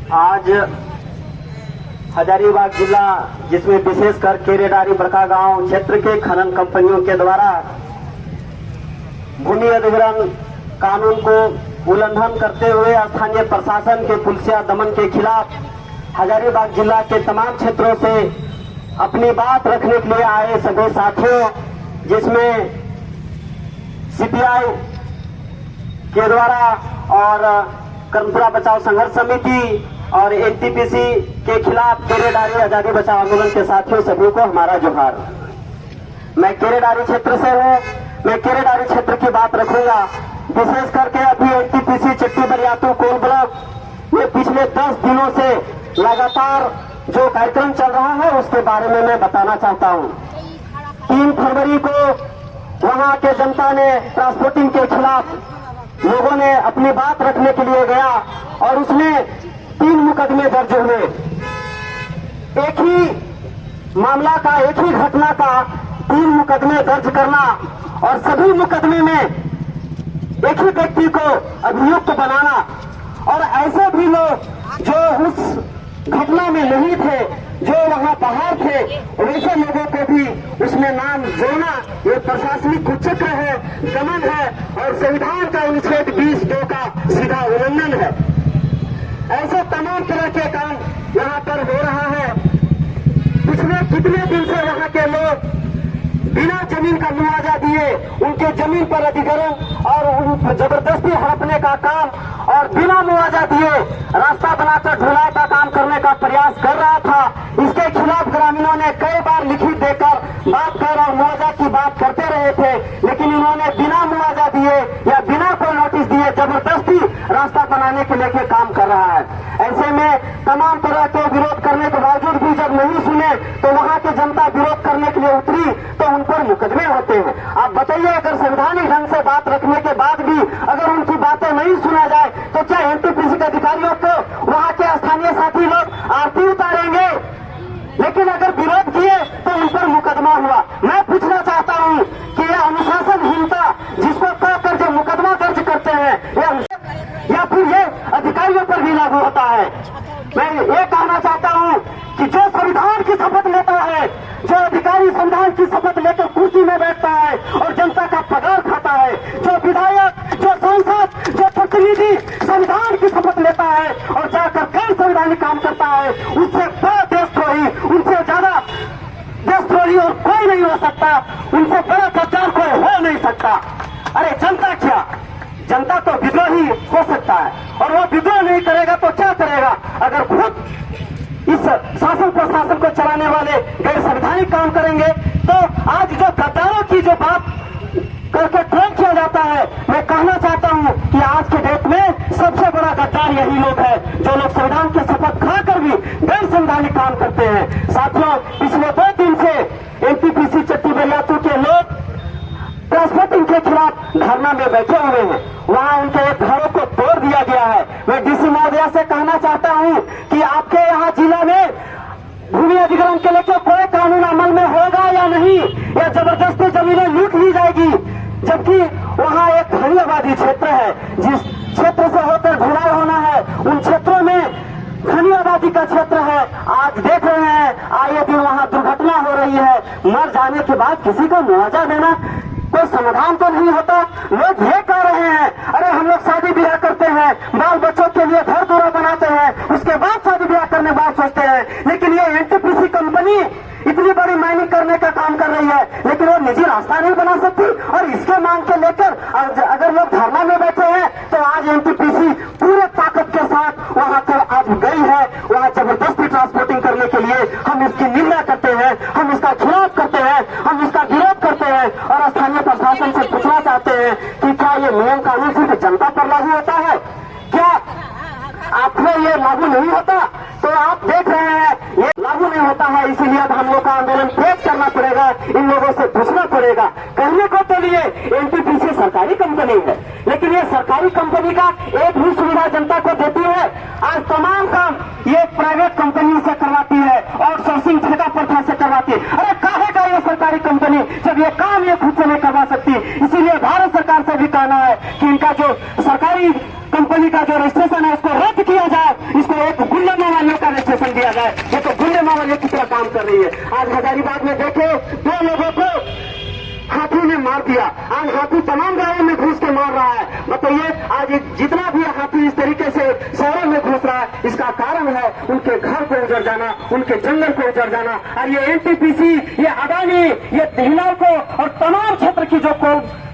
आज हजारीबाग जिला, जिसमें विशेषकर केरेडारी बड़का गांव क्षेत्र के खनन कंपनियों के द्वारा भूमि अधिग्रहण कानून को उल्लंघन करते हुए स्थानीय प्रशासन के पुलिसिया दमन के खिलाफ हजारीबाग जिला के तमाम क्षेत्रों से अपनी बात रखने के लिए आए सभी साथियों, जिसमें सीपीआई के द्वारा और कर्मपुरा बचाओ संघर्ष समिति और एनटीपीसी के खिलाफ केरेडारी आजादी बचाओ आंदोलन के साथियों सभी को हमारा जोहार। मैं केरेडारी क्षेत्र से हूँ, मैं केरेडारी क्षेत्र की बात रखूंगा। विशेष करके अभी एनटीपीसी चट्टी बरियातू कोल ब्लॉक में पिछले 10 दिनों से लगातार जो कार्यक्रम चल रहा है उसके बारे में मैं बताना चाहता हूँ। 3 फरवरी को वहाँ के जनता ने ट्रांसपोर्टिंग के खिलाफ लोगों ने अपनी बात रखने के लिए गया और उसमें 3 मुकदमे दर्ज हुए। एक ही मामला का, एक ही घटना का 3 मुकदमे दर्ज करना और सभी मुकदमे में एक ही व्यक्ति को अभियुक्त बनाना और ऐसे भी लोग जो उस घटना में नहीं थे, जो वहां बाहर थे, वैसे लोगों को भी उसमें नाम जोड़ना, ये प्रशासनिक कुचक्र है, दमन है और संविधान का अनुच्छेद 20(2) का सीधा उल्लंघन है। ऐसे तमाम तरह के काम यहाँ पर हो रहा है। पिछले कितने दिन से यहाँ के लोग बिना जमीन का मुआवजा दिए उनके जमीन पर अधिग्रहण और उन जबरदस्ती हड़पने का काम और बिना मुआवजा दिए रास्ता बनाकर ढुलाई का काम करने का प्रयास कर रहा था। इसके खिलाफ ग्रामीणों ने कई बार लिखित देकर बात कर और मुआवजा की बात करते रहे थे, लेकिन इन्होंने बिना मुआवजा दिए या बिना कोई नोटिस दिए जबरदस्ती रास्ता बनाने के लेके काम कर रहा है। ऐसे में तमाम तरह के विरोध करने के बावजूद भी जब नहीं सुने तो वहाँ की जनता विरोध करने के लिए उतरी तो उन पर मुकदमे होते हैं। आप बताइए, अगर संवैधानिक ढंग से बात रखने के बाद भी अगर उनकी बातें नहीं सुना जाए तो क्या एनटीपीसी के अधिकारियों को वहाँ के स्थानीय साथी लोग आरती उतारेंगे? लेकिन अगर विरोध किए तो उन पर मुकदमा हुआ। मैं पूछना चाहता हूँ कि यह अनुशासनहीनता जिसको कहकर जो मुकदमा दर्ज करते हैं या फिर ये अधिकारियों पर भी लागू होता है। मैं ये कहना चाहता हूँ कि जो संविधान की शपथ लेता है, जो अधिकारी संविधान की शपथ लेकर कुर्सी में बैठता है और जनता का पगार खाता है, जो विधायक, जो सांसद, जो प्रतिनिधि संविधान की शपथ लेता है और जाकर गैर संवैधानिक काम करता है, उससे बड़ा देशद्रोही, उनसे ज्यादा देशद्रोही और कोई नहीं हो सकता, उनसे बड़ा गद्दार कोई हो नहीं सकता। अरे जनता क्या, जनता तो विद्रोही हो सकता है और वो विद्रोह नहीं करेगा तो क्या करेगा? अगर खुद इस शासन प्रशासन को चलाने वाले गैर संवैधानिक काम करेंगे तो आज जो गद्दारों की जो बात करके ट्रेंड किया जाता है, मैं कहना चाहता हूं कि आज के डेट में सबसे बड़ा गद्दार यही लोग हैं जो लोग संविधान की शपथ खाकर भी गैर संवैधानिक काम करते हैं। साथियों, पिछले 2 दिन से एनटीपीसी चट्टी बरियातू के लोग ट्रांसपोर्टिंग के खिलाफ धरना में बैठे हुए हैं। वहां उनके एक घरों को तोड़ दिया गया है। मैं डीसी महोदया से कहना चाहता हूं कि आपके यहाँ जिला में भूमि अधिग्रहण के लेकर कोई कानून अमल में होगा या नहीं, या जबरदस्ती जमीनें लूट ली जाएगी? जबकि वहाँ एक घनी आबादी क्षेत्र है, जिस क्षेत्र से होकर ढुलाई होना है, उन क्षेत्रों में घनी आबादी का क्षेत्र है। आज देख रहे हैं आए दिन वहाँ दुर्घटना हो रही है। मर जाने के बाद किसी को मुआवजा देना कोई समाधान तो नहीं होता। लोग ये कह रहे हैं, अरे हम लोग शादी ब्याह करते हैं, बाल बच्चों के लिए घर दूरा बनाते हैं, उसके बाद शादी ब्याह करने बाद सोचते हैं। लेकिन ये एनटीपीसी कंपनी इतनी बड़ी माइनिंग करने का काम कर रही है, लेकिन वो निजी रास्ता नहीं बना सकती। और इसके मांग के लेकर अगर लोग धरना में बैठे हैं तो आज एनटीपीसी पूरे ताकत के साथ वहां पर आज गई है, वहां जबरदस्ती ट्रांसपोर्टिंग करने के लिए। हम इसकी निंदा करते हैं, हम इसका खिलाफ करते हैं, हम इसका विरोध करते हैं और स्थानीय प्रशासन से पूछना चाहते हैं कि क्या ये नियम कानून सिर्फ जनता पर लागू होता है? क्या आपको ये लागू नहीं होता? तो आप देख रहे हैं ये लागू नहीं होता है, इसीलिए अब हम लोग का आंदोलन तेज करना पड़ेगा, इन लोगों से पूछना पड़ेगा। कहने को तो लिए एनटीपीसी सरकारी कंपनी है, लेकिन ये सरकारी कंपनी का एक भी सुविधा जनता को देती है? आज तमाम काम ये प्राइवेट कंपनी से करवाती है, आउटसोर्सिंग ठेका प्रथा से करवाती है। अरे काहे का ये सरकारी कंपनी जब ये काम ये खुद से नहीं करवा सकती? इसीलिए भारत सरकार से भी कहना है कि इनका जो सरकारी कंपनी का जो रजिस्ट्रेशन है उसको रद्द किया जाए, इसको एक रही है। आज हजारीबाग में देखे 2 लोगों को हाथी ने मार दिया। आज हाथी तमाम गांवों में घुस के मार रहा है। बताइए आज जितना भी हाथी इस तरीके से शहरों में घुस रहा है, इसका कारण है उनके घर को उजड़ जाना, उनके जंगल को उजड़ जाना। और ये एनटीपीसी, ये अदानी, ये हिंडाल्को और तमाम क्षेत्र की जो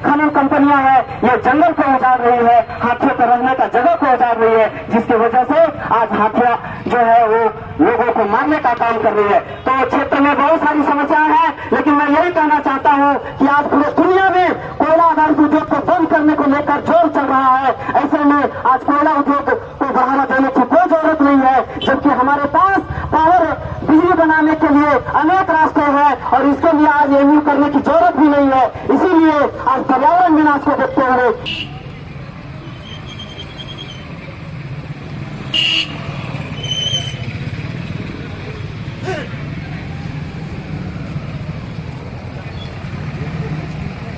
खनन कंपनियां हैं, ये जंगल को उजाड़ रही है, हाथियों को रहने का जगह को उजाड़ रही है, जिसकी वजह से आज हाथियां जो है वो लोगों को मारने का काम कर रही है। तो क्षेत्र में बहुत सारी समस्याएं हैं, लेकिन मैं यही कहना चाहता हूं कि आज पूरे दुनिया में कोयला आधारित उद्योग को बंद करने को लेकर जोर चल रहा है। ऐसे में आज कोयला उद्योग को बढ़ावा देने की कोई जरूरत नहीं है, जबकि हमारे पास पावर बिजली बनाने के लिए अनेक रास्ते हैं और इसके लिए आज एमयू करने की जरूरत भी नहीं है। इसीलिए आज पर्यावरण विनाश को देखते हुए